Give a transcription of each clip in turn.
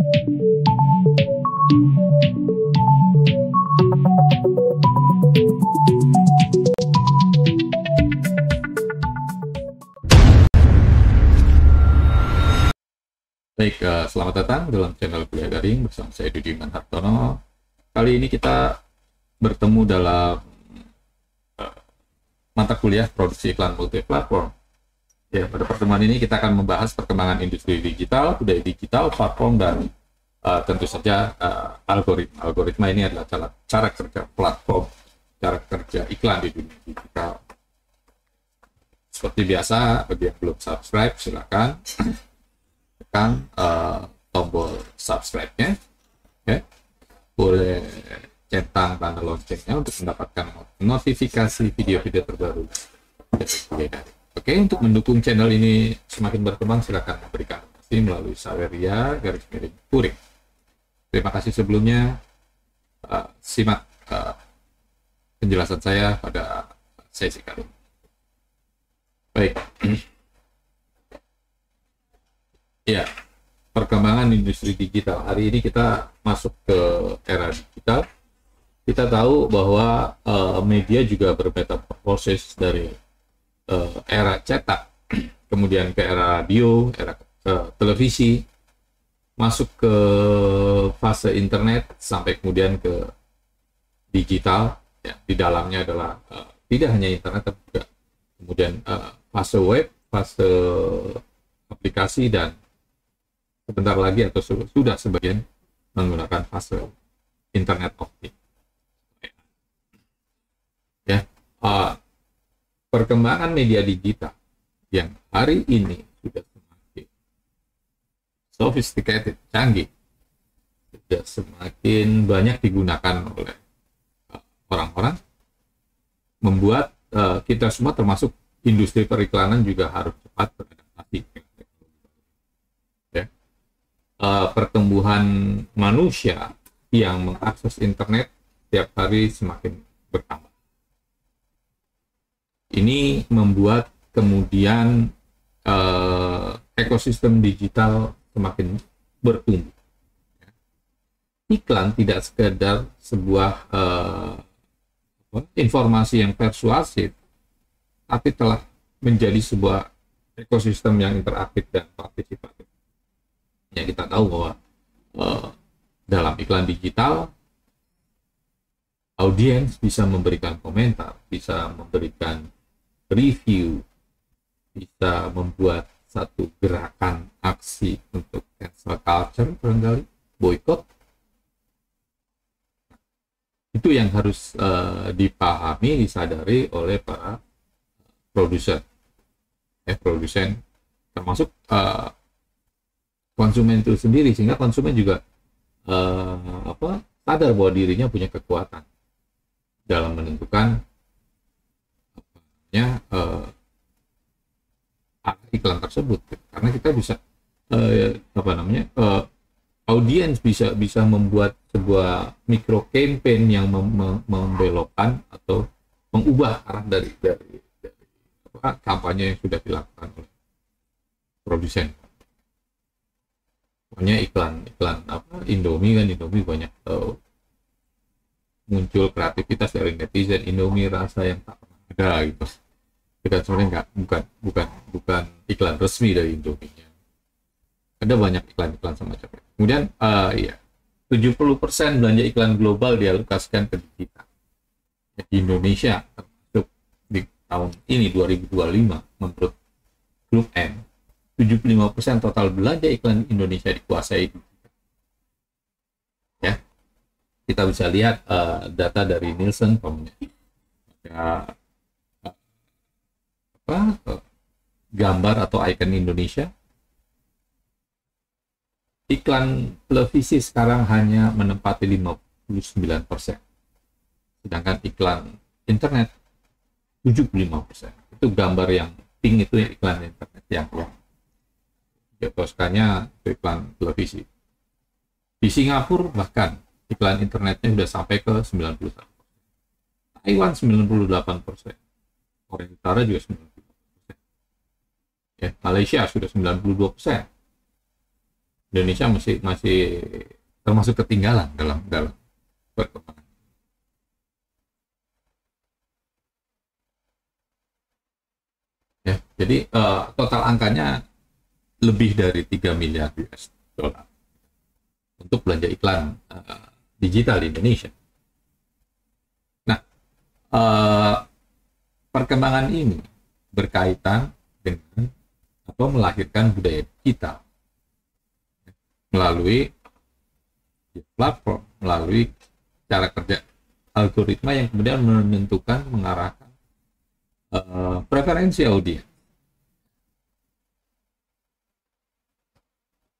Baik, selamat datang dalam channel Kuliah Daring bersama saya Dudiman Hartono. Kali ini kita bertemu dalam mata kuliah produksi iklan multiplatform. Ya, pada pertemuan ini kita akan membahas perkembangan industri digital, budaya digital, platform, dan tentu saja algoritma. Algoritma ini adalah cara kerja platform, cara kerja iklan di dunia digital. Seperti biasa, bagi yang belum subscribe, silakan tekan tombol subscribe-nya, okay. Boleh centang tanda loncengnya untuk mendapatkan notifikasi video-video terbaru dari Kuliah Daring. Oke, untuk mendukung channel ini semakin berkembang, silakan memberikan donasi melalui Saweria_Kuring. Terima kasih sebelumnya. Simak penjelasan saya pada sesi kali ini. Baik. Ya, perkembangan industri digital. Hari ini kita masuk ke era digital. Kita tahu bahwa media juga bermetamorfosis dari era cetak, kemudian ke era radio, era televisi, masuk ke fase internet, sampai kemudian ke digital. Ya, di dalamnya adalah tidak hanya internet, tapi juga kemudian fase web, fase aplikasi, dan sebentar lagi atau sudah sebagian menggunakan fase internet of things. Ya, perkembangan media digital yang hari ini sudah semakin sophisticated, canggih, sudah semakin banyak digunakan oleh orang-orang, membuat kita semua termasuk industri periklanan juga harus cepat beradaptasi. Pertumbuhan manusia yang mengakses internet setiap hari semakin bertambah. Ini membuat kemudian ekosistem digital semakin bertumbuh. Iklan tidak sekedar sebuah informasi yang persuasif, tapi telah menjadi sebuah ekosistem yang interaktif dan partisipatif. Ya, kita tahu bahwa dalam iklan digital, audiens bisa memberikan komentar, bisa memberikan review, bisa membuat satu gerakan aksi untuk cancel culture, barangkali boykot. Itu yang harus dipahami, disadari oleh para produsen, termasuk konsumen itu sendiri, sehingga konsumen juga sadar bahwa dirinya punya kekuatan dalam menentukan iklan tersebut, karena kita bisa audiens bisa membuat sebuah micro campaign yang membelokkan atau mengubah arah dari kampanye yang sudah dilakukan oleh produsen. Pokoknya iklan Indomie banyak muncul kreativitas dari netizen. Indomie rasa yang tak pernah ada gitu. Kita sebenarnya bukan iklan resmi dari Indomie. Ada banyak iklan-iklan semacam itu. Kemudian 70% belanja iklan global dialokasikan ke digital. Di Indonesia termasuk di tahun ini 2025 menurut Grup M, 75% total belanja iklan Indonesia dikuasai. Ya, kita bisa lihat data dari Nielsen, gambar atau icon Indonesia. Iklan televisi sekarang hanya menempati 59%, sedangkan iklan internet 75%. Itu gambar yang pink, itu iklan internet yang toskannya iklan televisi. Di Singapura bahkan iklan internetnya sudah sampai ke 91%. Taiwan 98%. Korea Utara juga 90%. Ya, Malaysia sudah 92%. Indonesia masih termasuk ketinggalan dalam perkembangan. Ya, jadi total angkanya lebih dari 3 miliar US dollar untuk belanja iklan digital di Indonesia. Nah, uh, perkembangan ini berkaitan dengan atau melahirkan budaya digital melalui platform, melalui cara kerja algoritma yang kemudian menentukan, mengarahkan preferensi audiens.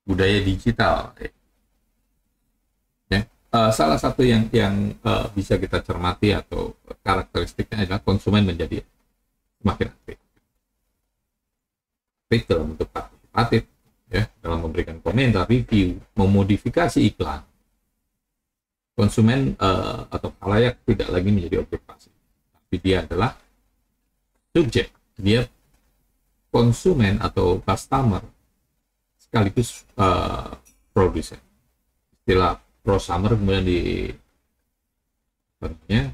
Budaya digital, ya. Salah satu yang bisa kita cermati atau karakteristiknya adalah konsumen menjadi semakin aktif dalam bentuk partisipatif, ya, dalam memberikan komentar, review, memodifikasi iklan. Konsumen atau khalayak tidak lagi menjadi objek pasif, tapi dia adalah subjek. Dia konsumen atau customer sekaligus produsen. Istilah prosumer kemudian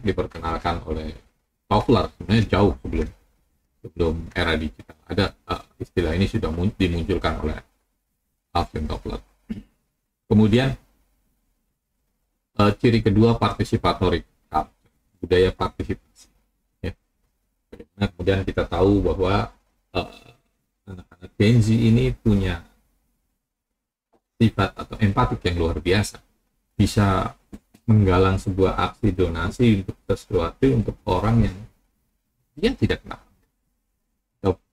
diperkenalkan oleh Toffler sebenarnya jauh sebelum era digital. Ada istilah ini sudah dimunculkan oleh Alvin Toffler. Kemudian ciri kedua participatory culture, budaya partisipasi. Ya. Nah, kemudian kita tahu bahwa anak-anak Gen Z ini punya sifat atau empatik yang luar biasa, bisa menggalang sebuah aksi donasi untuk sesuatu untuk orang yang dia tidak kenal.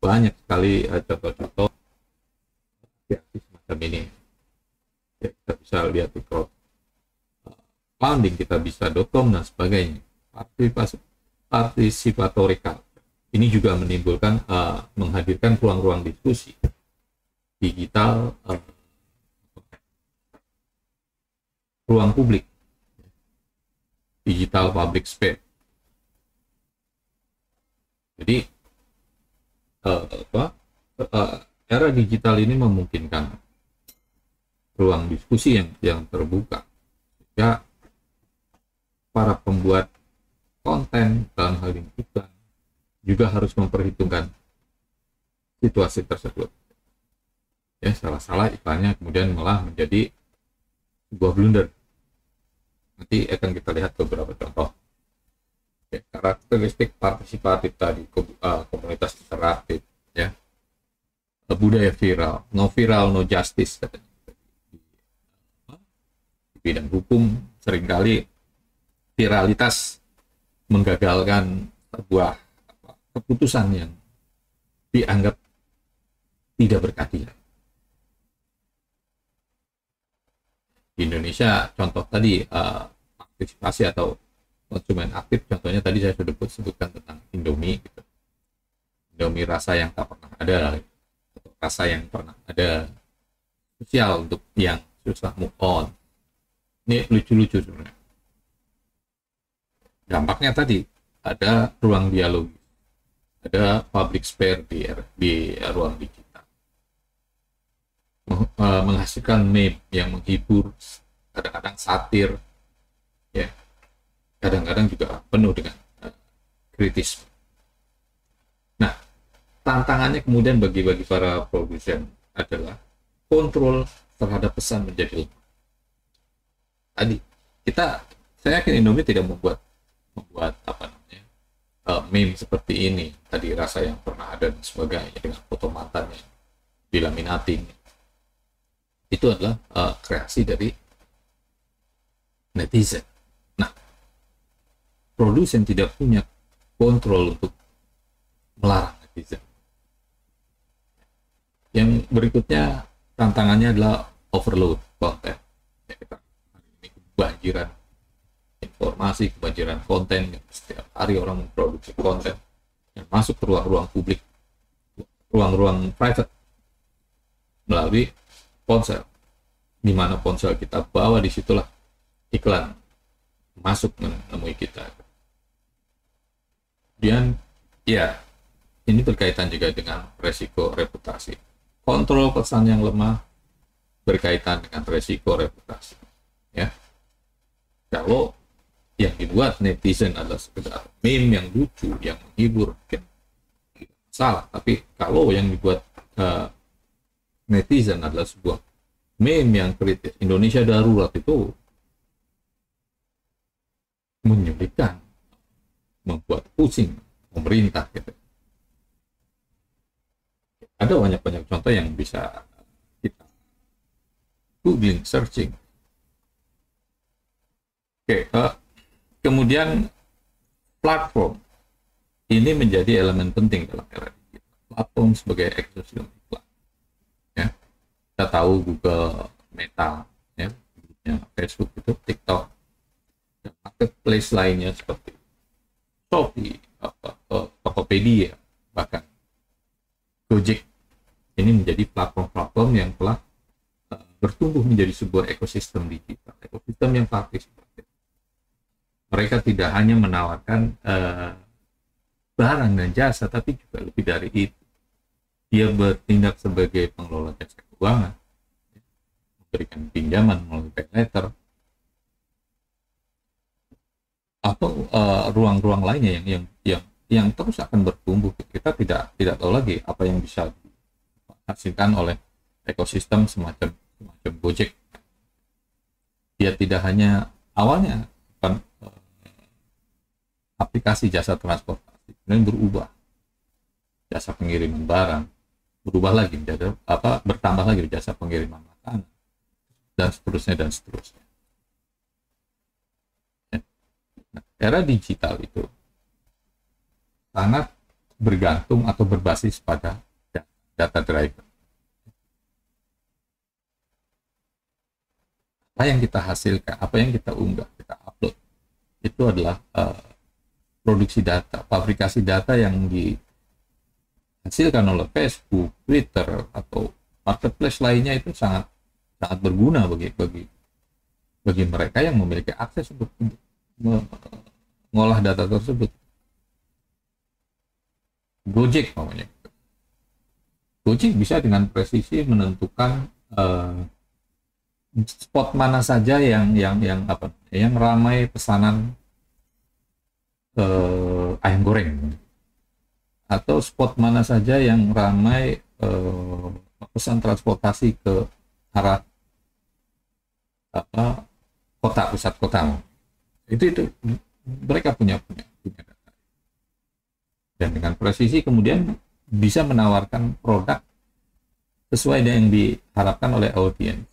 Banyak sekali contoh-contoh aksi semacam ini. Ya, kita bisa lihat di crowdfunding, kita bisa .com dan sebagainya. Participatory culture ini juga menimbulkan menghadirkan ruang-ruang diskusi digital, ruang publik, digital public space. Jadi era digital ini memungkinkan ruang diskusi yang terbuka, sehingga para pembuat konten dalam hal ini iklan juga harus memperhitungkan situasi tersebut. Ya, salah-salah iklannya kemudian malah menjadi sebuah blunder. Nanti akan kita lihat beberapa contoh. Ya, karakteristik partisipatif tadi, komunitas interaktif, ya, budaya viral, no justice katanya. Di bidang hukum seringkali viralitas menggagalkan sebuah keputusan yang dianggap tidak berkeadilan. Di Indonesia contoh tadi partisipasi atau konsumen aktif, contohnya tadi saya sudah sebutkan tentang Indomie gitu. Indomie rasa yang tak pernah ada, atau rasa yang pernah ada, sosial untuk yang susah move on. Ini lucu-lucu sebenarnya. Dampaknya tadi ada ruang dialog, ada public sphere di ruang digital, menghasilkan meme yang menghibur, kadang-kadang satir, ya, kadang-kadang juga penuh dengan kritis. Nah, tantangannya kemudian bagi para produsen adalah kontrol terhadap pesan menjadi lemah. Tadi saya yakin Indomie tidak membuat apa namanya meme seperti ini, tadi rasa yang pernah ada dan sebagainya dengan foto mantannya dilaminating. Itu adalah kreasi dari netizen. Nah, produsen tidak punya kontrol untuk melarang netizen. Yang berikutnya tantangannya adalah overload konten. Ya, kita ini kebanjiran informasi, kebanjiran konten, setiap hari orang memproduksi konten yang masuk ke ruang-ruang publik, ruang-ruang private melalui ponsel. Di mana ponsel kita bawa, disitulah iklan masuk menemui kita. Kemudian ya, ini berkaitan juga dengan resiko reputasi. Kontrol pesan yang lemah berkaitan dengan resiko reputasi. Ya, kalau yang dibuat netizen adalah sekedar meme yang lucu, yang menghibur, mungkin salah. Tapi kalau yang dibuat netizen adalah sebuah meme yang kritis, Indonesia darurat, itu menyulitkan, membuat pusing pemerintah gitu. Ada banyak contoh yang bisa kita googling, searching. Oke, kemudian platform ini menjadi elemen penting dalam era digital. Platform sebagai ekosistem iklan. Ya, kita tahu Google, Meta, ya, Facebook itu, TikTok, dan marketplace lainnya seperti Shopee, Tokopedia, bahkan Gojek. Ini menjadi platform-platform yang telah bertumbuh menjadi sebuah ekosistem digital, ekosistem yang partisipatif. Mereka tidak hanya menawarkan barang dan jasa, tapi juga lebih dari itu. Dia bertindak sebagai pengelola jasa keuangan, memberikan pinjaman melalui pay letter, atau ruang-ruang lainnya yang terus akan bertumbuh. Kita tidak tahu lagi apa yang bisa dihasilkan oleh ekosistem semacam Gojek. Dia tidak hanya awalnya kan, aplikasi jasa transportasi, kemudian berubah jasa pengiriman barang, berubah lagi menjadi bertambah lagi jasa pengiriman makanan, dan seterusnya. Nah, era digital itu sangat bergantung atau berbasis pada data driver. Apa yang kita hasilkan, apa yang kita unggah, kita upload, itu adalah produksi data, fabrikasi data yang dihasilkan oleh Facebook, Twitter, atau marketplace lainnya. Itu sangat berguna bagi mereka yang memiliki akses untuk mengolah data tersebut. Gojek namanya. Gojek bisa dengan presisi menentukan spot mana saja yang ramai pesanan ayam goreng, atau spot mana saja yang ramai pesan transportasi ke arah pusat kota. Itu mereka punya data. Dan dengan presisi kemudian bisa menawarkan produk sesuai dengan yang diharapkan oleh audiens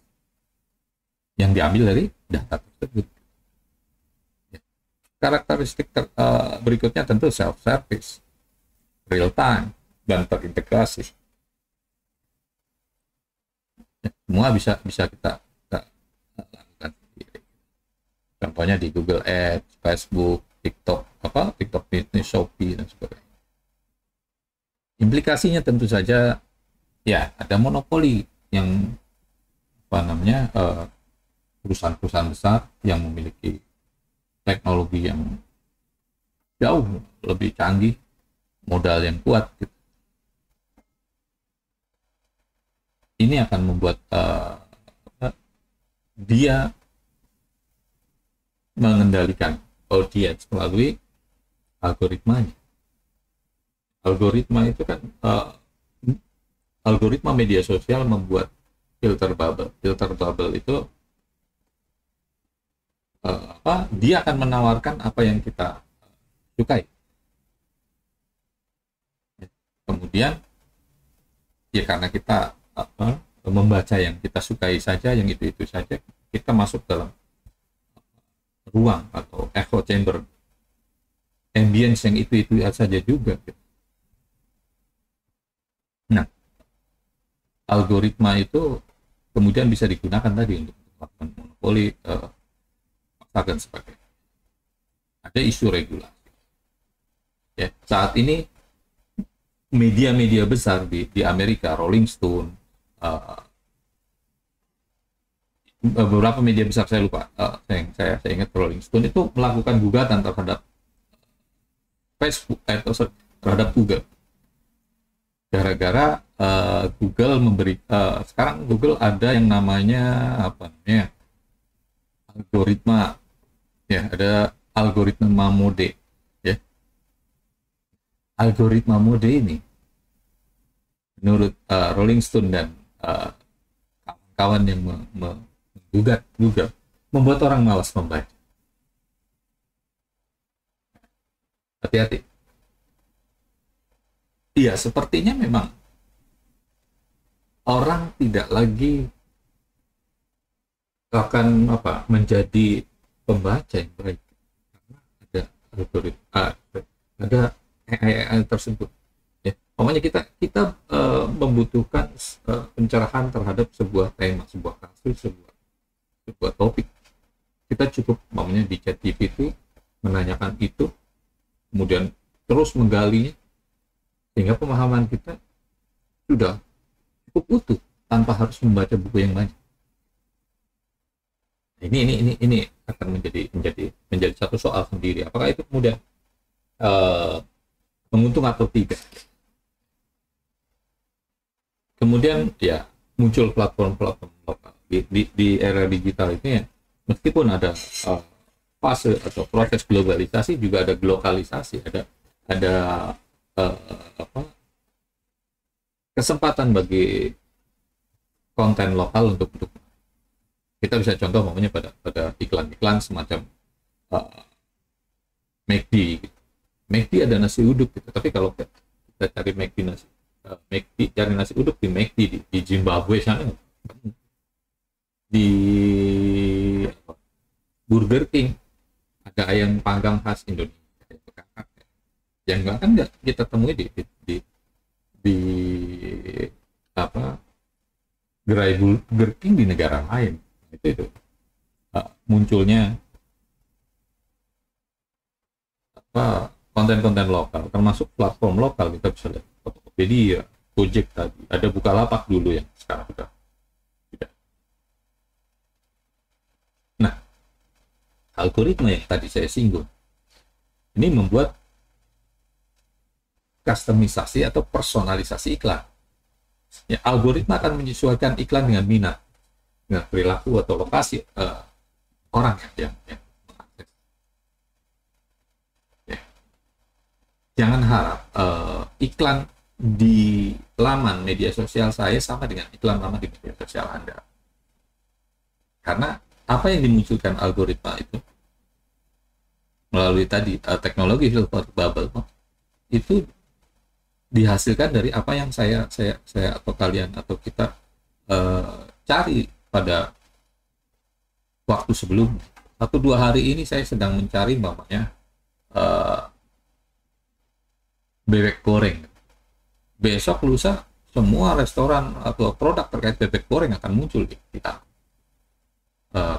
yang diambil dari data tersebut. Karakteristik berikutnya tentu self-service, real time, dan terintegrasi. Semua bisa kita lakukan sendiri. Contohnya di Google Ads, Facebook, TikTok Business, Shopee, dan sebagainya. Implikasinya tentu saja ya ada monopoli yang perusahaan-perusahaan besar yang memiliki teknologi yang jauh lebih canggih, modal yang kuat gitu. Ini akan membuat dia mengendalikan audiens melalui algoritmanya. Algoritma itu kan algoritma media sosial membuat filter bubble. Filter bubble itu dia akan menawarkan apa yang kita sukai. Kemudian ya karena kita membaca yang kita sukai saja, yang itu saja, kita masuk dalam ruang atau echo chamber, ambience yang itu saja juga. Nah, algoritma itu kemudian bisa digunakan tadi untuk melakukan monopoli, dan sebagainya. Ada isu regulasi. Ya, saat ini media-media besar di Amerika, Rolling Stone, beberapa media besar saya lupa, saya ingat Rolling Stone itu melakukan gugatan terhadap Facebook atau terhadap Google gara-gara Google memberi sekarang Google ada yang namanya apa namanya algoritma, ya ada algoritma mode, ya. Algoritma mode ini menurut Rolling Stone dan kawan-kawan yang menggugat juga membuat orang malas membaca. Hati-hati. Iya, sepertinya memang orang tidak lagi akan menjadi pembaca yang baik karena ada algoritma, ada AI tersebut. Ya, pokoknya kita membutuhkan pencerahan terhadap sebuah tema, sebuah kasus, sebuah topik. Kita cukup di ChatGPT menanyakan itu, kemudian terus menggalinya sehingga pemahaman kita sudah cukup utuh tanpa harus membaca buku yang banyak. Ini akan menjadi satu soal sendiri. Apakah itu kemudian menguntung atau tidak? Kemudian ya muncul platform-platform lokal di era digital ini ya, meskipun ada fase atau proses globalisasi, juga ada glokalisasi, ada kesempatan bagi konten lokal untuk kita bisa contoh pada iklan-iklan semacam McD gitu. McD ada nasi uduk gitu. Tapi kalau kita cari cari nasi uduk di McD di Zimbabwe sana, di Burger King ada ayam panggang khas Indonesia yang nggak kita temui di gerai Burger King di negara lain. Itu munculnya konten-konten lokal, termasuk platform lokal. Kita bisa lihat Tokopedia, Gojek tadi, ada Bukalapak dulu yang sekarang sudah tidak. Nah, algoritma yang tadi saya singgung ini membuat kustomisasi atau personalisasi iklan. Ya, algoritma akan menyesuaikan iklan dengan minat, dengan perilaku atau lokasi orang yang mengakses. Ya. Jangan harap iklan di laman media sosial saya sama dengan iklan lama di media sosial Anda. Karena apa yang dimunculkan algoritma itu melalui tadi teknologi filter bubble itu dihasilkan dari apa yang saya atau kalian atau kita cari pada waktu sebelumnya. 1-2 hari ini saya sedang mencari bebek goreng. Besok lusa semua restoran atau produk terkait bebek goreng akan muncul di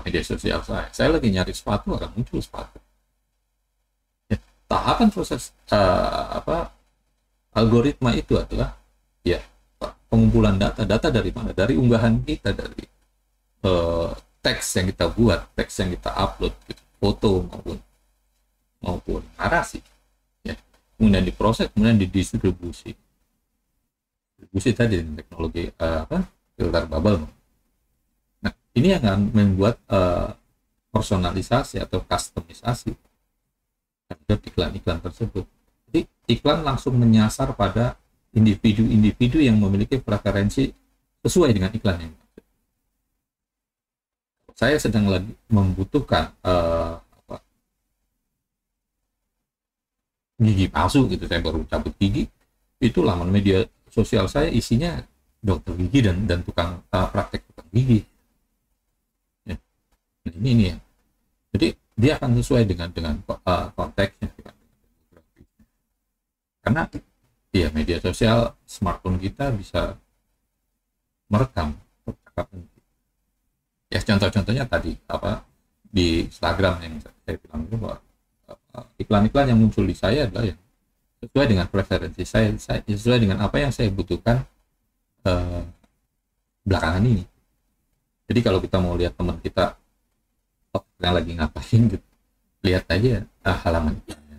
media sosial saya. Saya lagi nyari sepatu, akan muncul sepatu. Ya, tahapan proses algoritma itu adalah ya pengumpulan data dari mana? Dari unggahan kita, dari teks yang kita buat, teks yang kita upload, gitu, foto maupun narasi, ya. Kemudian diproses, kemudian didistribusi tadi dengan teknologi filter bubble. Nah, ini yang akan membuat personalisasi atau kustomisasi terhadap iklan-iklan tersebut. Jadi iklan langsung menyasar pada individu-individu yang memiliki preferensi sesuai dengan iklan yang saya sedang lagi membutuhkan gigi palsu gitu, saya baru cabut gigi, itu laman media sosial saya isinya dokter gigi dan tukang praktek tukang gigi. Ya. Nah, ini ya. Jadi dia akan sesuai dengan konteksnya. Karena ya media sosial, smartphone kita bisa merekam percakapan. Ya contoh-contohnya tadi di Instagram yang saya bilang itu bahwa iklan-iklan yang muncul di saya adalah yang sesuai dengan preferensi saya sesuai dengan apa yang saya butuhkan belakangan ini. Jadi kalau kita mau lihat teman kita yang lagi ngapain gitu, lihat aja halaman iklannya.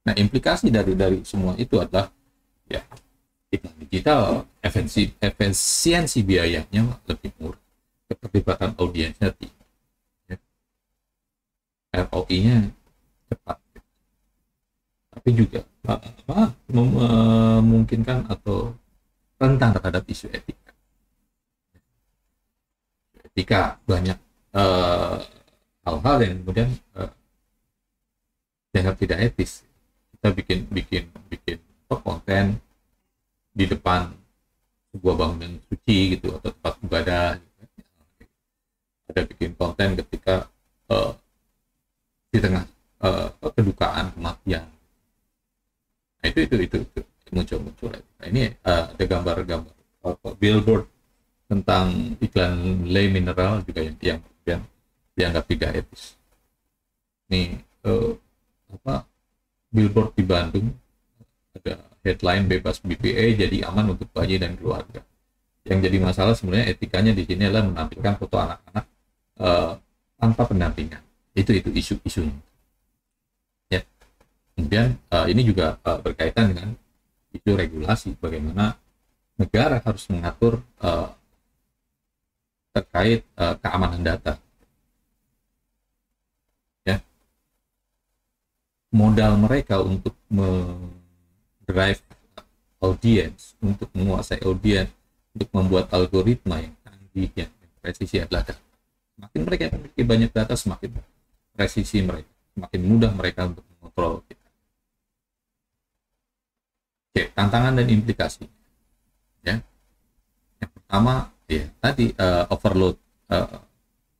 Nah, implikasi dari semua itu adalah ya iklan digital efisiensi biayanya lebih murah, keterlibatan audiensnya tinggi, ya. ROI-nya cepat, tapi juga memungkinkan atau rentan terhadap isu etika. Banyak hal-hal yang kemudian dianggap tidak etis. Kita bikin konten di depan sebuah bangunan suci gitu atau tempat ibadah gitu. Ada bikin konten ketika di tengah kedukaan kematian. Nah, itu muncul. Nah, ini ada gambar-gambar billboard tentang iklan lay mineral juga yang dianggap tidak etis. Ini billboard di Bandung ada headline bebas BPA jadi aman untuk bayi dan keluarga. Yang jadi masalah sebenarnya etikanya di sini adalah menampilkan foto anak-anak tanpa pendampingan. Itu isu-isunya. Ya. Kemudian ini juga berkaitan dengan isu regulasi, bagaimana negara harus mengatur terkait keamanan data. Ya. Modal mereka untuk drive audience, untuk menguasai audience, untuk membuat algoritma yang canggih, yang presisi adalah data. Semakin mereka memiliki banyak data, semakin presisi mereka, semakin mudah mereka untuk mengontrol kita. Oke, tantangan dan implikasi. Ya, yang pertama, ya tadi overload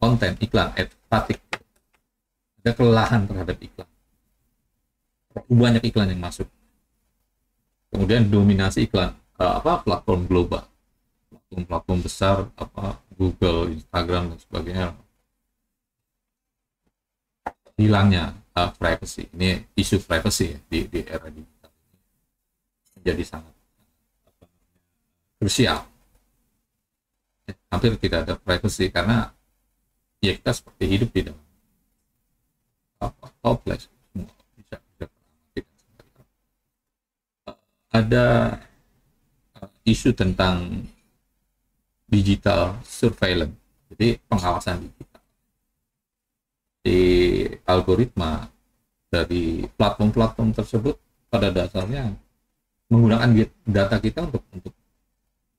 konten iklan, fatigue, ada kelelahan terhadap iklan, banyak iklan yang masuk. Kemudian dominasi iklan platform global, platform besar Google, Instagram dan sebagainya. Hilangnya privacy, ini isu privacy ya, di era digital menjadi sangat krusial. Hampir tidak ada privacy karena ya kita seperti hidup di dalam toples. Ada isu tentang digital surveillance, jadi pengawasan digital di algoritma dari platform-platform tersebut pada dasarnya menggunakan data kita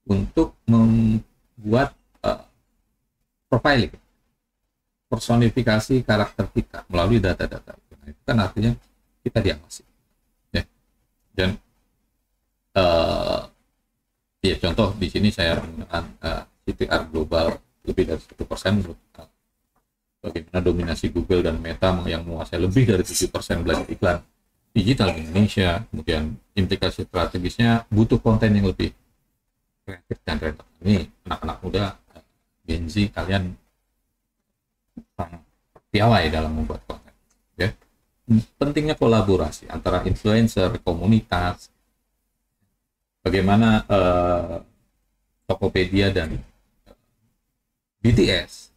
untuk membuat profiling, personifikasi karakter kita melalui data-data. Nah, itu kan artinya kita diawasi, ya. Dan ya contoh di sini saya menggunakan CTR global lebih dari 1%, bagaimana dominasi Google dan Meta yang menguasai lebih dari 7% belanja iklan digital di Indonesia. Kemudian implikasi strategisnya butuh konten yang lebih kreatif dan relevan. Ini anak-anak muda Gen Z, kalian sangat piawai dalam membuat konten, ya. Pentingnya kolaborasi antara influencer, komunitas. Bagaimana Tokopedia dan BTS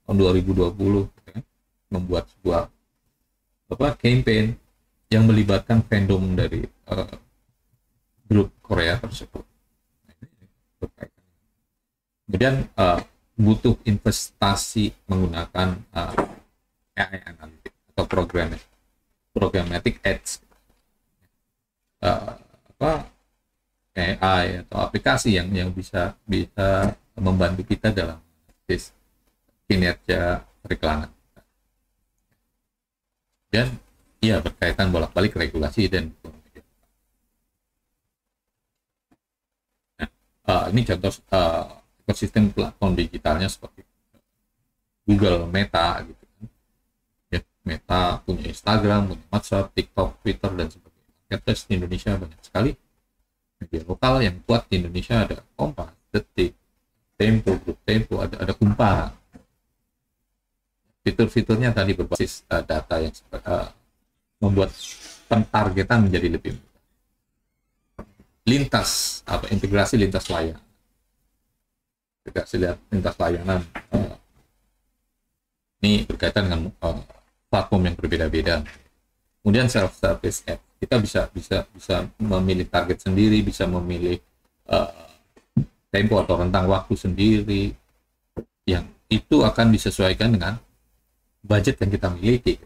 tahun 2020 membuat sebuah campaign yang melibatkan fandom dari grup Korea tersebut. Kemudian butuh investasi menggunakan AI analytics atau programmatic ads, AI atau aplikasi yang bisa membantu kita dalam kinerja periklanan. Dan ya berkaitan bolak-balik regulasi dan ini contoh ekosistem platform digitalnya seperti Google, Meta gitu kan. Ya, Meta punya Instagram, punya WhatsApp, TikTok, Twitter dan sebagainya. Marketplace di Indonesia banyak sekali. Media lokal yang kuat di Indonesia ada Kompas, Detik, Tempo, Grup Tempo, ada Kumparan. Fitur-fiturnya tadi berbasis data yang membuat pentargetan menjadi lebih mudah. Integrasi lintas layanan. Ini berkaitan dengan platform yang berbeda-beda. Kemudian self-service app, kita bisa memilih target sendiri, bisa memilih uh, tempo atau rentang waktu sendiri yang itu akan disesuaikan dengan budget yang kita miliki.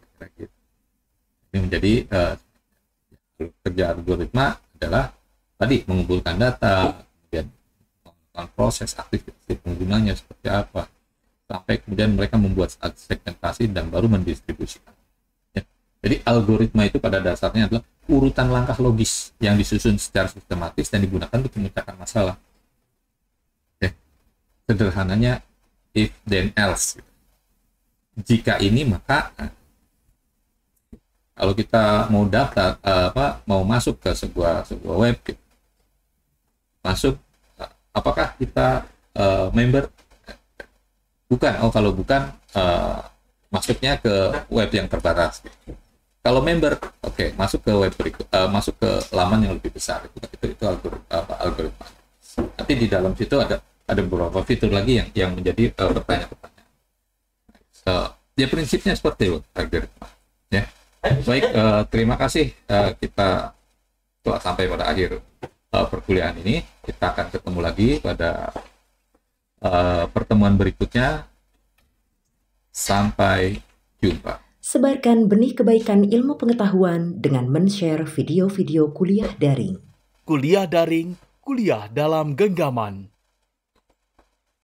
Ini menjadi kerja algoritma adalah tadi mengumpulkan data, kemudian melakukan proses aktivitas penggunanya seperti apa, sampai kemudian mereka membuat segmentasi dan baru mendistribusikan. Ya. Jadi algoritma itu pada dasarnya adalah urutan langkah logis yang disusun secara sistematis dan digunakan untuk memecahkan masalah. Ya. Sederhananya if then else. Jika ini maka kalau kita mau daftar mau masuk ke sebuah web, masuk apakah kita member? Bukan. Kalau bukan, masuknya ke web yang terbatas. Kalau member, oke, masuk ke web berikut, masuk ke laman yang lebih besar. Itu algoritma. Nanti di dalam situ ada beberapa fitur lagi yang menjadi pertanyaan-pertanyaan. Ya prinsipnya seperti itu algoritma. Ya. Baik, terima kasih. Kita telah sampai pada akhir perkuliahan ini. Kita akan ketemu lagi pada pertemuan berikutnya. Sampai jumpa. Sebarkan benih kebaikan ilmu pengetahuan dengan men-share video-video kuliah daring. Kuliah daring, kuliah dalam genggaman.